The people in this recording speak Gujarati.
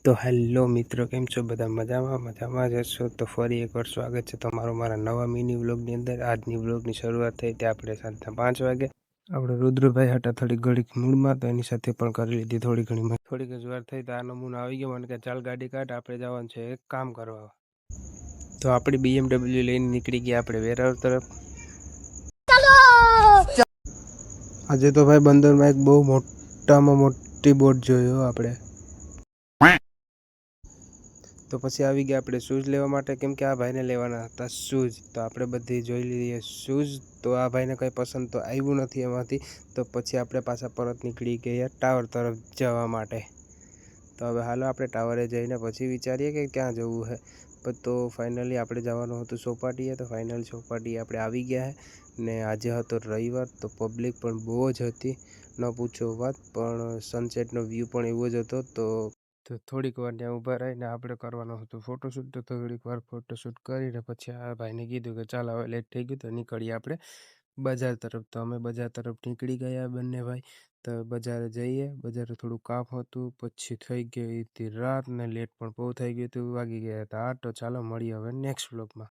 તો હેલો મિત્રો, કેમ છો બધા? મજામાં જ હશો તો ફરી એકવાર સ્વાગત છે તમારું મારા નવા મિની વ્લોગની અંદર। આજની વ્લોગની શરૂઆત થઈ તે આપણે સાંજના 5 વાગે। આપણે રુદ્રભાઈ હતા થોડી ઘડીક મૂડમાં, તો એની સાથે પણ કરી લીધી થોડીક જ વાર થઈ તો આ નમૂનો આવી ગયો મને કે ચાલ ગાડી કાઢ, આપણે જવાનું છે એક કામ કરવા। તો આપણી BMW લઈને નીકળી ગયા આપણે વેરાવળ તરફ। આજે તો ભાઈ બંદરમાં એક બહુ મોટામાં મોટી બોટ જોયો આપણે। તો પછી આવી ગયા આપણે શૂઝ લેવા માટે, કેમ કે આ ભાઈને લેવાના હતા શૂઝ। તો આપણે બધી જોઈ લઈએ શૂઝ, તો આ ભાઈને કંઈ પસંદ તો આવ્યું નથી એમાંથી। તો પછી આપણે પાછા પરત નીકળી ગયા ટાવર તરફ જવા માટે। તો હવે હાલો આપણે ટાવરે જઈને પછી વિચારીએ કે ક્યાં જવું છે। તો ફાઇનલી આપણે જવાનું હતું ચોપાટીએ। તો ફાઇનલ ચોપાટીએ આપણે આવી ગયા છે ને આજે હતો રવિવાર, તો પબ્લિક પણ બહુ જ હતી, ન પૂછો વાત। પણ સનસેટનો વ્યૂ પણ એવો જ હતો। તો થોડીક વાર ત્યાં ઊભા રહીને આપણે કરવાનું હતું ફોટોશૂટ। તો થોડીક વાર ફોટોશૂટ કરીને પછી આ ભાઈને કીધું કે ચાલ હવે લેટ થઈ ગયું તો નીકળીએ આપણે બજાર તરફ। તો અમે બજાર તરફ નીકળી ગયા બંને ભાઈ। તો બજારે જઈએ, બજારે થોડું કામ હતું, પછી થઈ ગઈ હતી રાત ને લેટ પણ બહુ થઈ ગયું હતું, વાગી ગયા હતા 8। તો ચાલો મળીએ હવે નેક્સ્ટ વ્લોગમાં।